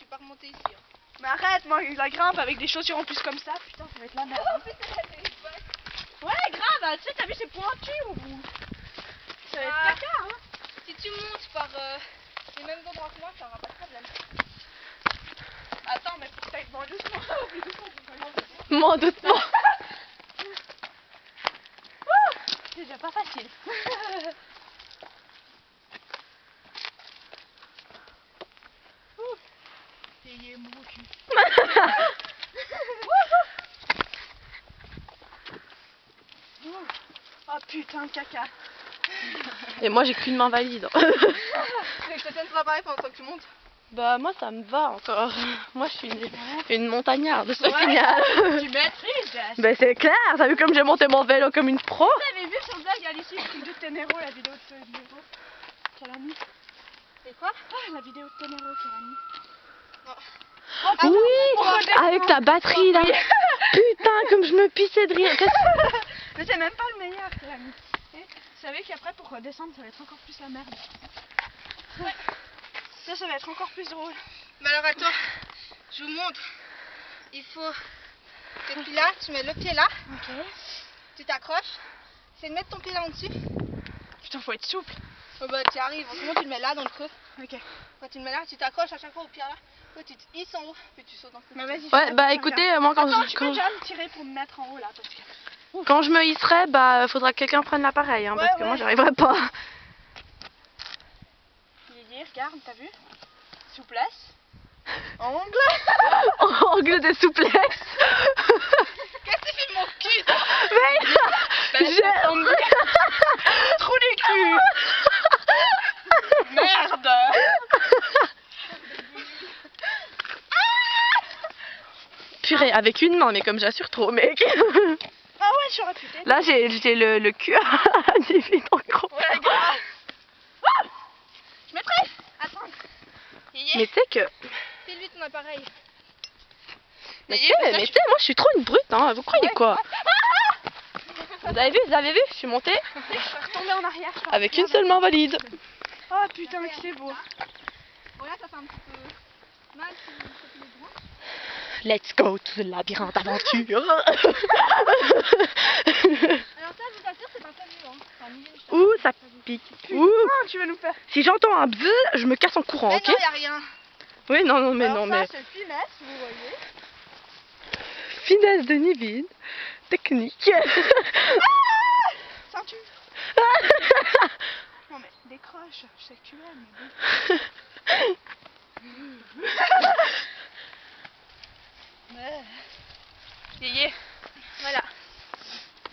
pas remonter ici. Hein. Mais arrête, moi la grimpe avec des chaussures en plus comme ça, putain, ça va être la merde. Hein. Ouais, grave, tu sais, t'as vu, c'est pointu au bout. Ça va être caca, hein. Si tu montes par les mêmes endroits que moi, ça aura pas de problème. Attends, mais faut que t'ailles moins doucement. Moins doucement. C'est déjà pas facile. Payez mon cul. Oh putain, caca. Et moi j'ai qu'une main valide. Tu veux que je te tienne sur l'appareil pendant que tu montes? Bah moi ça me va encore. Moi je suis une montagnarde, c'est final. Tu maîtrises, Jess. Bah c'est clair, t'as vu comme j'ai monté mon vélo comme une pro? Vous avez vu sur le blog, ici, le truc de Ténéraux, la vidéo de Ténéraux qu'elle a mis. C'est quoi? La vidéo de Ténéraux qu'elle a mis. Oui, avec la batterie là. Putain, comme je me pissais de rire. Mais c'est même pas le meilleur qu'elle a mis. Et vous savez qu'après pour redescendre, ça va être encore plus la merde. Ouais. Ça va être encore plus drôle. Mais alors attends, je vous montre. Il faut que puis là, tu mets le pied là. Ok. Tu t'accroches. C'est de mettre ton pied là en dessus. Putain, faut être souple. Oh bah tu arrives, autrement tu le mets là dans le creux. Ok. Quand tu le mets là, tu t'accroches à chaque fois au pied là. Puis tu te hisses en haut, puis tu sautes dans le creux. Bah vas-y. Ouais, bah écoutez, moi Attends, tu peux déjà me tirer pour me mettre en haut là parce que... quand je me hisserai, bah faudra que quelqu'un prenne l'appareil, hein, Ouais, parce que ouais. moi j'arriverai pas. Lily, regarde, t'as vu? Souplesse. Angle. Angle de souplesse. Qu'est-ce que tu filmes mon cul toi? J'ai... Trou du cul. Merde. Purée, avec une main, mais comme j'assure trop, mec. Ah ouais, j'aurais pu t'aider. Là j'ai le cul à 18 en gros. Ouais, grave. Je maîtrise. Attends. Mais tu sais que... File-lui ton appareil. Mais tu sais, moi je suis trop une brute, hein, vous croyez quoi? Vous avez vu, je suis montée Je vais retomber en arrière. je crois. avec une seule main valide. Oh putain, que c'est beau. Bon là, ça fait un petit peu mal si tu les branches. Let's go to the labyrinthe aventure. Alors ça, je vous assure, c'est pas prévu. Hein. Enfin, Ouh, ça pique. Ouh. Putain, tu vas nous faire. Si j'entends un bzzz, je me casse en courant, Mais ok? non, y a rien. Oui, non, mais Alors non, ça, mais... c'est finesse, vous voyez. Finesse de Nivine, technique. Ceinture. Non mais décroche, je sais que tu l'aimes. Mais Yéyé. Voilà.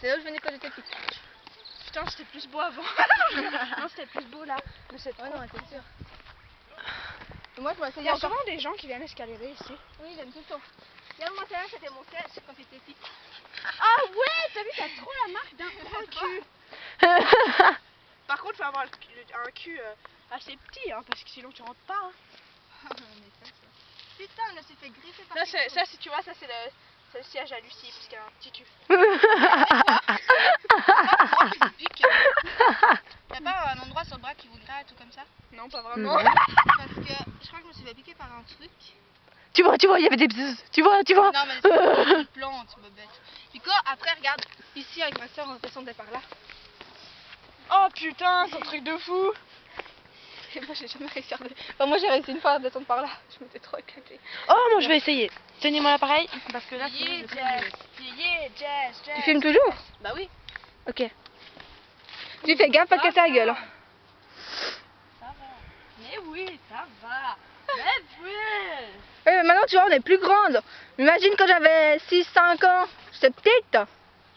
C'est là où je venais quand j'étais petite. putain, c'était plus beau avant. Non, c'était plus beau là. Mais c'est Ouais, non, c'est sûr. Et moi, je vais Il essayer y a encore. souvent des gens qui viennent escalader ici. Oui, j'aime tout le temps. Regarde, moi, celle-là, c'était mon siège quand j'étais petite. Ah ouais, t'as vu, t'as trop la marque d'un gros cul. Par contre, faut avoir un cul assez petit, hein, parce que sinon tu rentres pas. Hein. Putain, elle s'est fait griffer par Là, quelque chose. ça, si tu vois, ça c'est le siège à Lucie, parce qu'elle a un petit cul. T'as pas un endroit sur le bras qui vous gratte ou comme ça? Non, pas vraiment. Non. Parce que je crois que je me suis fait piquer par un truc. Tu vois, il y avait des bzzz. Tu vois. Non, mais c'est une plante, ma bête. Puis quoi, après, regarde, ici avec ma soeur, on descendait par là. Oh putain, c'est un truc de fou. Et moi, j'ai jamais réussi à enfin, moi, j'ai réussi une fois à descendre par là. Je m'étais trop éclatée. Oh, moi je vais essayer. Tenez-moi l'appareil, parce que là... Yeah, Jess. Tu filmes toujours? Bah oui. Ok. Tu fais gaffe, pas de casser la gueule. Ça va. Mais oui, ça va. Mais oui. Oui, mais maintenant, tu vois, on est plus grande. Imagine quand j'avais 6-5 ans. J'étais petite.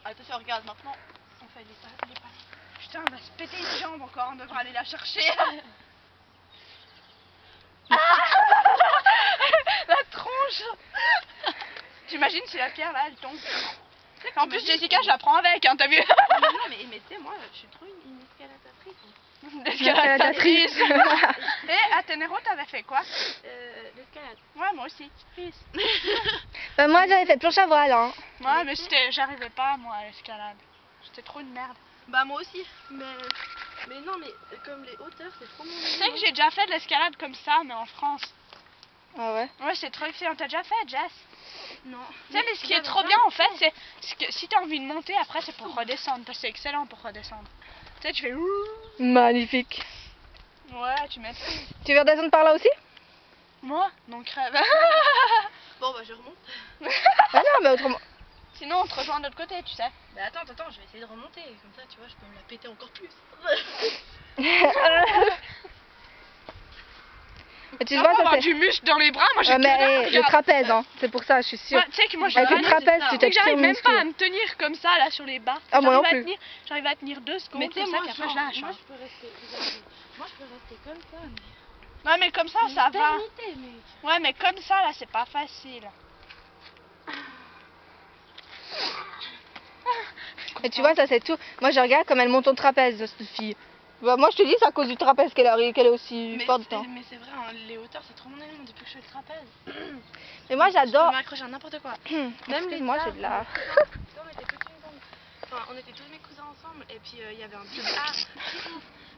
Attention, regarde, maintenant, on fait les pas. Putain, on va se péter une jambe encore, on devra aller la chercher. La tronche. J'imagine si la pierre là, elle tombe. En plus, Jessica, je la prends avec, hein, t'as vu? Non, mais tu sais, moi, je suis trop une escaladatrice. Et à Ténéraux, t'avais fait quoi? L'escalade. Ouais, moi aussi. Bah, moi, j'avais fait planche à voile. Hein. Ouais, mais j'arrivais pas, moi, à l'escalade. J'étais trop une merde. Bah, moi aussi. Mais non, mais comme les hauteurs, c'est trop mon Tu sais que j'ai déjà fait de l'escalade comme ça, mais en France. Ah ouais. Ouais, c'est trop excellent. T'as déjà fait, Jess? Non. Tu sais, mais ce qui est trop bien en fait, c'est que si t'as envie de monter, après c'est pour redescendre. Parce que c'est excellent pour redescendre. Tu sais, tu fais. Magnifique. Ouais, tu maîtrises. Tu veux redescendre par là aussi? Moi? Non, crève. Bon, bah je remonte. Ah non, mais autrement. Sinon, on te rejoint de l'autre côté, tu sais. Bah attends, je vais essayer de remonter. Comme ça, tu vois, je peux me la péter encore plus. Mais tu Tu vois, vas ça avoir c'est. du muscle dans les bras, moi j'ai Ouais, que mais dalle, le regarde. trapèze, hein. C'est pour ça, je suis sûre. Ouais, tu sais que moi j'ai Avec le pas trapèze, tu que t'es j'arrive même pas musclé. à me tenir comme ça là sur les barres. Ah, moi non J'arrive à plus. tenir- J'arrive à tenir 2 secondes, Mais tu sais, comme ça, moi, puis après genre, je lâche. moi, hein. je peux rester. Moi, je peux rester comme ça, mais. Ouais, mais comme ça, ça va. Éternité, mais. Ouais, mais comme ça là, c'est pas facile. Et tu vois, ça c'est tout. Moi, je regarde comme elle monte au trapèze, cette fille. Bah, moi, je te dis, c'est à cause du trapèze qu'elle est aussi Mais forte. mais c'est vrai, hein, les hauteurs, c'est trop mon élément depuis que je fais le trapèze. Mais moi, Je peux j'adore. m'accrocher à n'importe quoi. Même les. Moi, j'ai de la. On était tous ensemble. Enfin, on était tous mes cousins ensemble et puis il y avait un billard.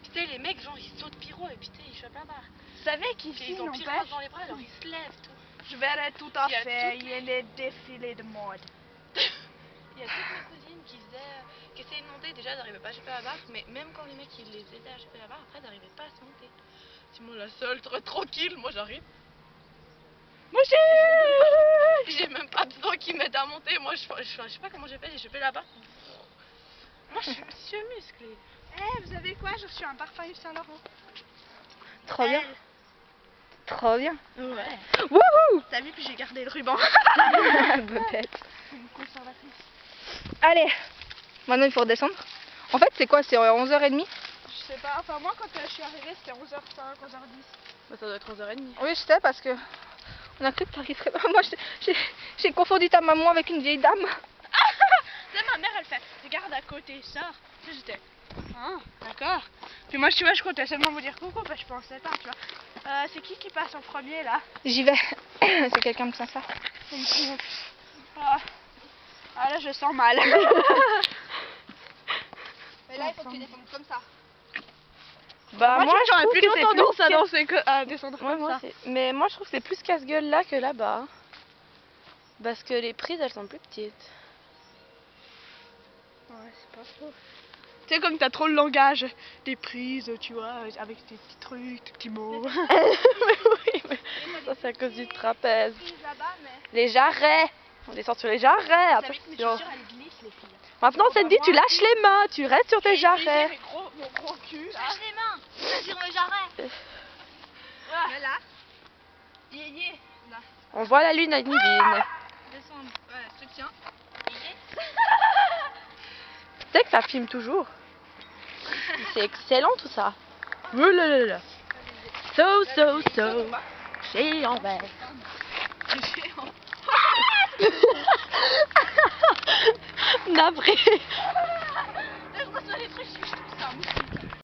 Tu sais, les mecs, genre, ils sautent pyro et puis tu sais, ils chopent la barre. Vous savez Puis qu'ici, ils ont pire n'empêche, dans les bras, alors ils se lèvent tout. je verrai tout à Il y a fait, toutes il y a les défilés de mode. Il y a toutes mes cousines qui essayaient de monter, déjà, elles n'arrivaient pas à choper la barre, mais même quand les mecs ils les aidaient à choper la barre, après, elles n'arrivaient pas à se monter. C'est moi la seule, très tranquille, moi j'arrive. Moi aussi. J'ai même pas besoin qu'ils m'aident à monter, moi je sais pas comment j'ai fait, j'ai chopé la barre. Moi je suis monsieur musclé. Eh, vous savez quoi? J'ai reçu un parfum Yves Saint Laurent. Trop bien. Trop bien. Ouais. Wouhou. T'as vu, puis j'ai gardé le ruban. Peut-être. Une conservatrice. Allez. Maintenant, il faut redescendre. En fait, c'est quoi? C'est 11h30? Je sais pas, enfin moi quand je suis arrivée c'était 11h05, 11h10. Bah ça doit être 11h30. Oui, je sais, parce que. On a cru que t'arriverais pas. Moi, j'ai confondu ta maman avec une vieille dame. Tu sais, ma mère elle fait, regarde à côté, sors. Tu sais, j'étais, ah, d'accord. Puis moi tu vois, je comptais seulement vous dire coucou, parce que je pensais pas, tu vois. C'est qui passe en premier là? J'y vais. C'est quelqu'un de ça. Ah là je sens mal. Mais là il faut que tu descendes comme ça. Bah, moi j'aurais trouve plutôt que c'est tendance plus à danser à descendre Ouais, comme moi, ça. mais moi, je trouve que c'est plus casse-gueule là que là-bas. Parce que les prises, elles sont plus petites. Ouais, c'est pas faux. Tu sais, comme t'as trop le langage des prises, tu vois, avec tes petits trucs, tes petits mots. Oui, mais ça, c'est à cause du trapèze. Là-bas, mais. Les jarrets. On descend sur les jarrets. Mais je suis Attention. sûre, elles glissent les filles. Maintenant, Sandy, tu lâches les mains. Tu restes sur tes J'ai jarrets. mon gros cul là. Lâche les mains, vas-y on les jarrets. Mais là, yé, là. On voit la lune à Nivine. Descendre, ouais, je te tiens. Tu sais que ça filme toujours. C'est excellent tout ça. Oh là là là. So. Géant vert. Navré.